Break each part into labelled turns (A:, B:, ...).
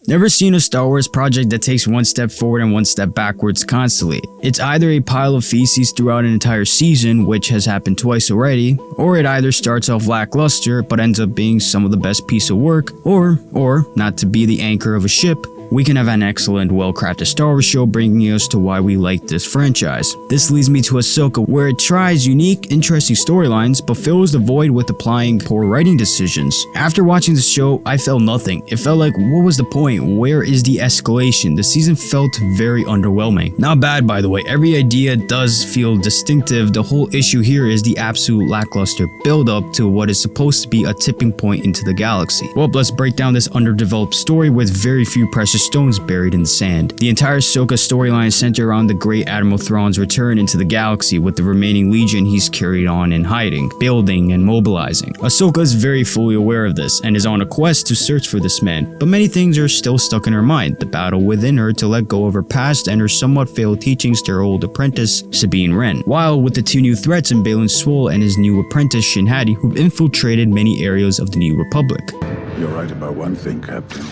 A: Never seen a Star Wars project that takes one step forward and one step backwards constantly. It's either a pile of feces throughout an entire season, which has happened twice already, or it either starts off lackluster but ends up being some of the best piece of work, or not to be the anchor of a ship, we can have an excellent, well-crafted Star Wars show bringing us to why we like this franchise. This leads me to Ahsoka, where it tries unique, interesting storylines, but fills the void with applying poor writing decisions. After watching the show, I felt nothing. It felt like, what was the point? Where is the escalation? The season felt very underwhelming. Not bad, by the way. Every idea does feel distinctive. The whole issue here is the absolute lackluster build-up to what is supposed to be a tipping point into the galaxy. Well, let's break down this underdeveloped story with very few precious stones buried in the sand. The entire Ahsoka storyline centers around the great Admiral Thrawn's return into the galaxy, with the remaining Legion he's carried on in hiding, building, and mobilizing. Ahsoka is very fully aware of this and is on a quest to search for this man, but many things are still stuck in her mind. The battle within her to let go of her past and her somewhat failed teachings to her old apprentice, Sabine Wren, while with the two new threats in Baylan Skoll and his new apprentice Shin Hati, who've infiltrated many areas of the New Republic.
B: You're right about one thing, Captain.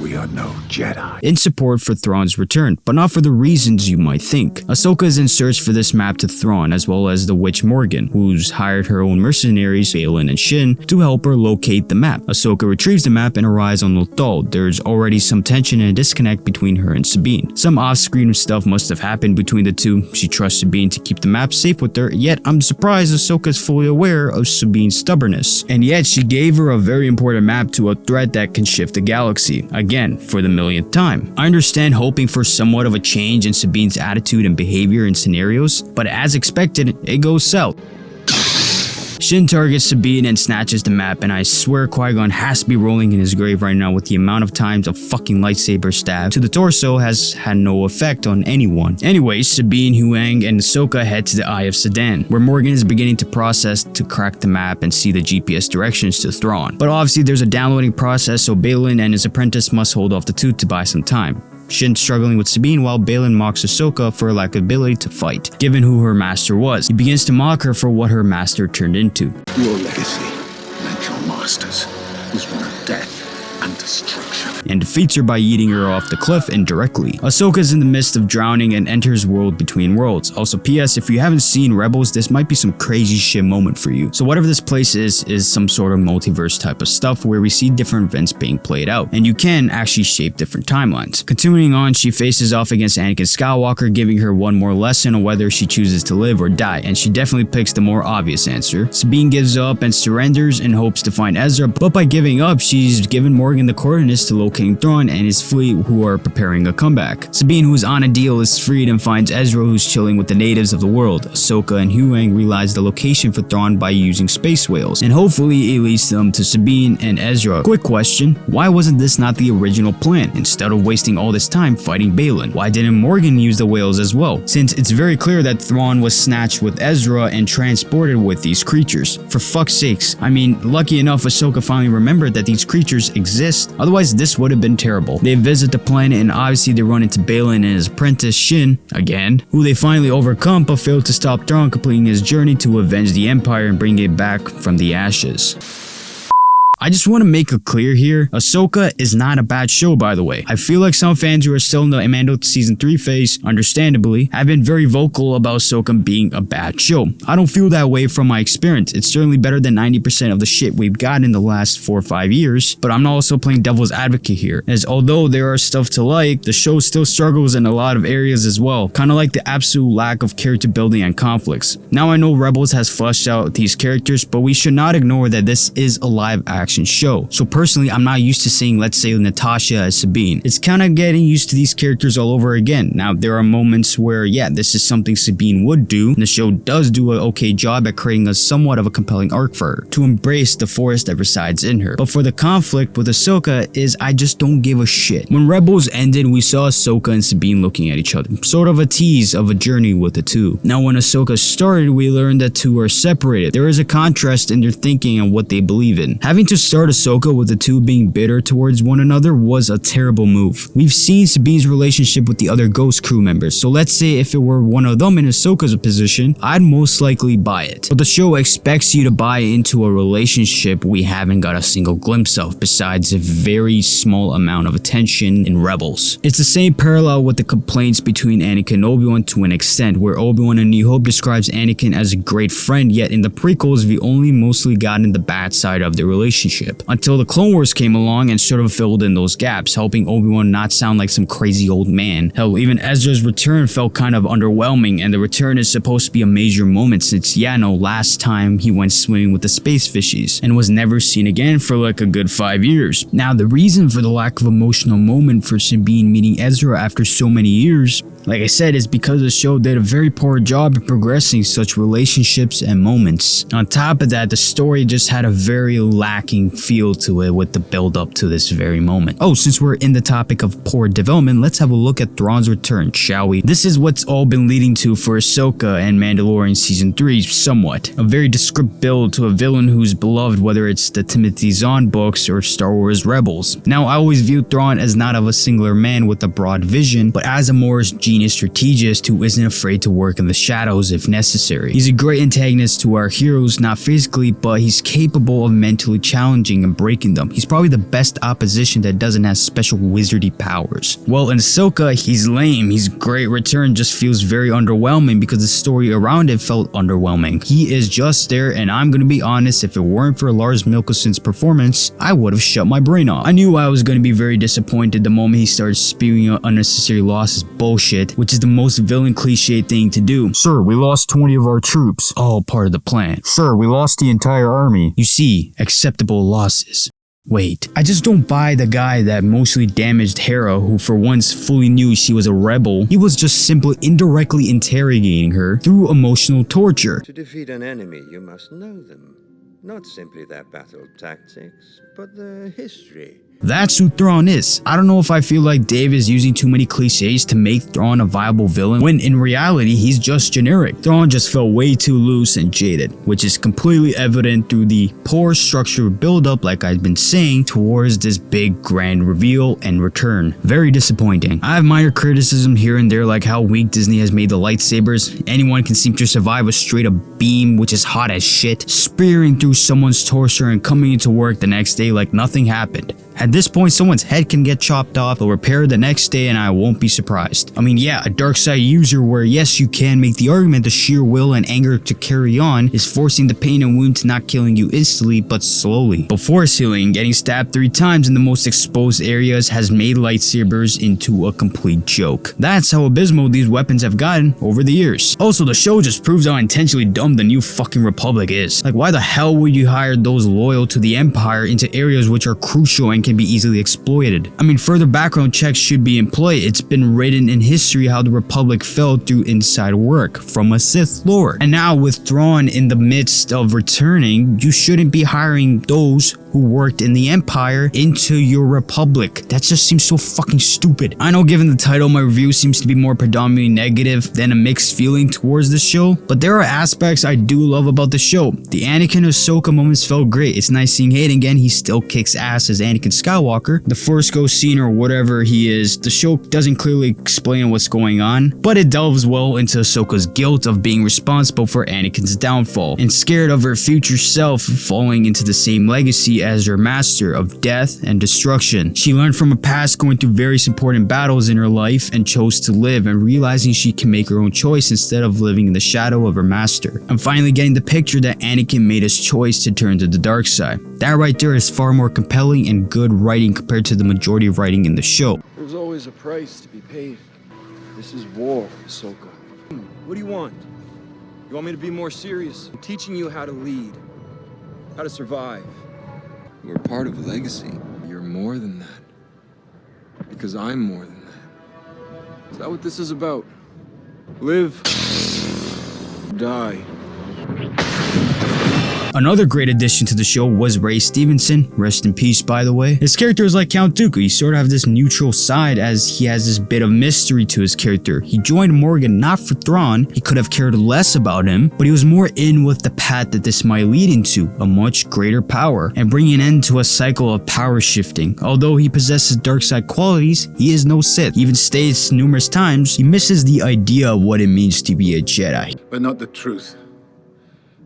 B: We are no Jedi.
A: In support for Thrawn's return, but not for the reasons you might think. Ahsoka is in search for this map to Thrawn, as well as the witch Morgan, who's hired her own mercenaries, Baylan and Shin, to help her locate the map. Ahsoka retrieves the map and arrives on Lothal. There's already some tension and a disconnect between her and Sabine. Some off-screen stuff must have happened between the two. She trusts Sabine to keep the map safe with her, yet I'm surprised Ahsoka is fully aware of Sabine's stubbornness. And yet she gave her a very important map to a threat that can shift the galaxy. Again, for the millionth time. I understand hoping for somewhat of a change in Sabine's attitude and behavior in scenarios, but as expected, it goes south. Shin targets Sabine and snatches the map, and I swear Qui-Gon has to be rolling in his grave right now with the amount of times a fucking lightsaber stab to the torso has had no effect on anyone. Anyways, Sabine, Huyang, and Ahsoka head to the Eye of Sedan, where Morgan is beginning to process to crack the map and see the GPS directions to Thrawn. But obviously there's a downloading process, so Baylan and his apprentice must hold off the two to buy some time. Shin struggling with Sabine while Baylan mocks Ahsoka for her lack of ability to fight, given who her master was. He begins to mock her for what her master turned into.
B: Your legacy, like your master's, was one of death and destruction.
A: And defeats her by yeeting her off the cliff indirectly. Ahsoka is in the midst of drowning and enters World Between Worlds. Also, P.S. if you haven't seen Rebels, this might be some crazy shit moment for you. So whatever this place is some sort of multiverse type of stuff where we see different events being played out, and you can actually shape different timelines. Continuing on, she faces off against Anakin Skywalker, giving her one more lesson on whether she chooses to live or die, and she definitely picks the more obvious answer. Sabine gives up and surrenders in hopes to find Ezra, but by giving up, she's given Morgan the coordinates to locate Thrawn and his fleet, who are preparing a comeback. Sabine, who's on a deal, is freed and finds Ezra, who's chilling with the natives of the world. Ahsoka and Huyang realize the location for Thrawn by using space whales, and hopefully it leads them to Sabine and Ezra. Quick question, why wasn't this not the original plan? Instead of wasting all this time fighting Baylan, why didn't Morgan use the whales as well? Since it's very clear that Thrawn was snatched with Ezra and transported with these creatures. For fuck's sakes, I mean, lucky enough Ahsoka finally remembered that these creatures exist, otherwise this would have been terrible. They visit the planet and obviously they run into Baylan and his apprentice Shin, again, who they finally overcome but fail to stop Thrawn completing his journey to avenge the Empire and bring it back from the ashes. I just want to make it clear here, Ahsoka is not a bad show, by the way. I feel like some fans who are still in the Mando Season 3 phase, understandably, have been very vocal about Ahsoka being a bad show. I don't feel that way from my experience. It's certainly better than 90% of the shit we've gotten in the last 4 or 5 years, but I'm also playing devil's advocate here, as although there are stuff to like, the show still struggles in a lot of areas as well, kind of like the absolute lack of character building and conflicts. Now I know Rebels has fleshed out these characters, but we should not ignore that this is a live action show. So personally, I'm not used to seeing, let's say, Natasha as Sabine. It's kind of getting used to these characters all over again. Now, there are moments where, yeah, this is something Sabine would do, and the show does do an okay job at creating a somewhat of a compelling arc for her, to embrace the force that resides in her. But for the conflict with Ahsoka is, I just don't give a shit. When Rebels ended, we saw Ahsoka and Sabine looking at each other, sort of a tease of a journey with the two. Now, when Ahsoka started, we learned that two are separated. There is a contrast in their thinking and what they believe in. Having to start Ahsoka with the two being bitter towards one another was a terrible move. We've seen Sabine's relationship with the other Ghost crew members, so let's say if it were one of them in Ahsoka's position, I'd most likely buy it. But the show expects you to buy into a relationship we haven't got a single glimpse of, besides a very small amount of attention in Rebels. It's the same parallel with the complaints between Anakin and Obi-Wan to an extent, where Obi-Wan in New Hope describes Anakin as a great friend, yet in the prequels we only mostly gotten the bad side of the relationship, until the Clone Wars came along and sort of filled in those gaps, helping Obi-Wan not sound like some crazy old man. Hell, even Ezra's return felt kind of underwhelming, and the return is supposed to be a major moment since, yeah, no, last time he went swimming with the space fishies and was never seen again for like a good 5 years. Now, the reason for the lack of emotional moment for Sabine meeting Ezra after so many years, like I said, is because the show did a very poor job of progressing such relationships and moments. On top of that, the story just had a very lacking feel to it with the build up to this very moment. Oh, since we're in the topic of poor development, let's have a look at Thrawn's return, shall we? This is what's all been leading to for Ahsoka and Mandalorian Season 3 somewhat. A very descript build to a villain who's beloved, whether it's the Timothy Zahn books or Star Wars Rebels. Now, I always viewed Thrawn as not of a singular man with a broad vision, but as a more genius strategist who isn't afraid to work in the shadows if necessary. He's a great antagonist to our heroes, not physically, but he's capable of mentally challenging and breaking them. He's probably the best opposition that doesn't have special wizardy powers. Well, in Ahsoka, he's lame. His great return just feels very underwhelming because the story around it felt underwhelming. He is just there, and I'm gonna be honest, if it weren't for Lars Mikkelsen's performance, I would have shut my brain off. I knew I was gonna be very disappointed the moment he started spewing out unnecessary losses bullshit, which is the most villain cliche thing to do. Sir, we lost 20 of our troops. All part of the plan. Sir, we lost the entire army. You see, acceptable losses. Wait, I just don't buy the guy that mostly damaged Hera, who for once fully knew she was a rebel. He was just simply indirectly interrogating her through emotional torture.
C: To defeat an enemy, you must know them. Not simply their battle tactics, but their history.
A: That's who Thrawn is. I don't know if I feel like Dave is using too many cliches to make Thrawn a viable villain, when in reality he's just generic. Thrawn just felt way too loose and jaded, which is completely evident through the poor structured build-up, like I've been saying, towards this big grand reveal and return. Very disappointing. I have minor criticism here and there, like how weak Disney has made the lightsabers. Anyone can seem to survive a straight up beam, which is hot as shit, spearing through someone's torso and coming into work the next day like nothing happened. At this point, someone's head can get chopped off or repaired the next day and I won't be surprised. I mean, yeah, a dark side user where yes, you can make the argument the sheer will and anger to carry on is forcing the pain and wound to not killing you instantly but slowly. But force healing, getting stabbed 3 times in the most exposed areas has made lightsabers into a complete joke. That's how abysmal these weapons have gotten over the years. Also, the show just proves how intentionally dumb the new fucking Republic is. Like, why the hell would you hire those loyal to the Empire into areas which are crucial and can be easily exploited? I mean, further background checks should be in play. It's been written in history how the Republic fell through inside work from a Sith Lord. And now with Thrawn in the midst of returning, you shouldn't be hiring those who worked in the Empire into your Republic. That just seems so fucking stupid. I know given the title, my review seems to be more predominantly negative than a mixed feeling towards the show, but there are aspects I do love about the show. The Anakin Ahsoka moments felt great. It's nice seeing Hayden again. He still kicks ass as Anakin Skywalker. The Force Ghost scene or whatever he is, the show doesn't clearly explain what's going on, but it delves well into Ahsoka's guilt of being responsible for Anakin's downfall and scared of her future self falling into the same legacy as her master of death and destruction. She learned from her past going through various important battles in her life and chose to live, and realizing she can make her own choice instead of living in the shadow of her master. I'm finally getting the picture that Anakin made his choice to turn to the dark side. That right there is far more compelling and good writing compared to the majority of writing in the show.
D: There's always a price to be paid. This is war, Ahsoka. What do you want? You want me to be more serious? I'm teaching you how to lead, how to survive.
E: We're part of a legacy.
D: You're more than that. Because I'm more than that. Is that what this is about? Live, die.
A: Another great addition to the show was Ray Stevenson, rest in peace by the way. His character is like Count Dooku, he sort of has this neutral side as he has this bit of mystery to his character. He joined Morgan not for Thrawn, he could have cared less about him, but he was more in with the path that this might lead into, a much greater power, and bringing an end to a cycle of power shifting. Although he possesses dark side qualities, he is no Sith. He even states numerous times he misses the idea of what it means to be a Jedi.
B: But not the truth.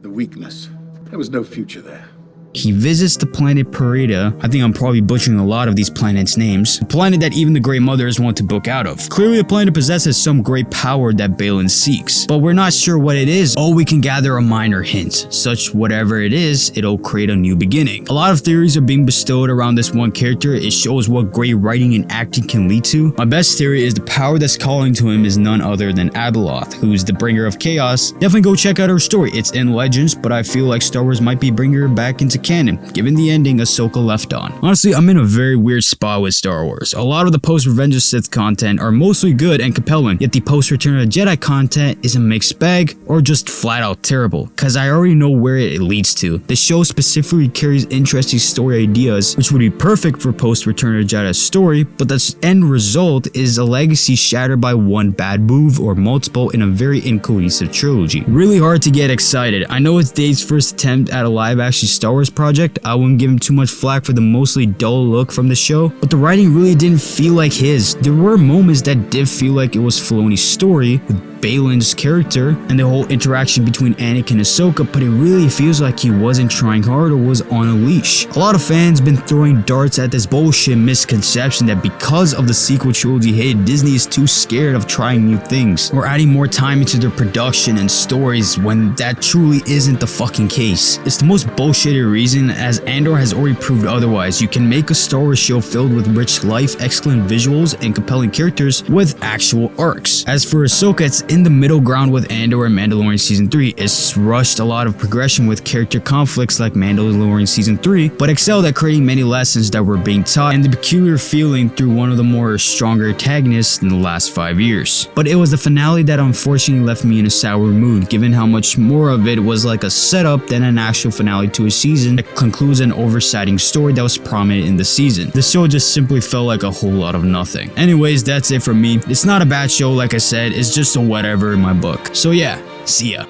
B: The weakness. There was no future there.
A: He visits the planet Parida. I think I'm probably butchering a lot of these planets' names. A planet that even the Grey Mothers want to book out of. Clearly the planet possesses some great power that Baylan seeks, but we're not sure what it is. All we can gather are minor hints. Such whatever it is, it'll create a new beginning. A lot of theories are being bestowed around this one character. It shows what great writing and acting can lead to. My best theory is the power that's calling to him is none other than Abeloth, who's the bringer of chaos. Definitely go check out her story. It's in Legends, but I feel like Star Wars might be bringing her back into canon, given the ending Ahsoka left on. Honestly, I'm in a very weird spot with Star Wars. A lot of the post-Revenge of Sith content are mostly good and compelling, yet the post-Return of the Jedi content is a mixed bag or just flat out terrible, cause I already know where it leads to. The show specifically carries interesting story ideas, which would be perfect for post-Return of the Jedi story, but the end result is a legacy shattered by one bad move or multiple in a very incohesive trilogy. Really hard to get excited. I know it's Dave's first attempt at a live-action Star Wars project. I wouldn't give him too much flack for the mostly dull look from the show, but the writing really didn't feel like his. There were moments that did feel like it was Filoni's story, with Baylan's character and the whole interaction between Anakin and Ahsoka, but it really feels like he wasn't trying hard or was on a leash. A lot of fans been throwing darts at this bullshit misconception that because of the sequel trilogy hit, Disney is too scared of trying new things or adding more time into their production and stories when that truly isn't the fucking case. It's the most bullshitted reason, as Andor has already proved otherwise. You can make a Star Wars show filled with rich life, excellent visuals, and compelling characters with actual arcs. As for Ahsoka, it's in the middle ground with Andor and Mandalorian Season 3. It's rushed a lot of progression with character conflicts like Mandalorian Season 3, but excelled at creating many lessons that were being taught and the peculiar feeling through one of the more stronger antagonists in the last 5 years. But it was the finale that unfortunately left me in a sour mood, given how much more of it was like a setup than an actual finale to a season that concludes an oversiding story that was prominent in the season. The show just simply felt like a whole lot of nothing. Anyways, that's it from me. It's not a bad show, like I said, it's just a whatever in my book. So yeah, see ya.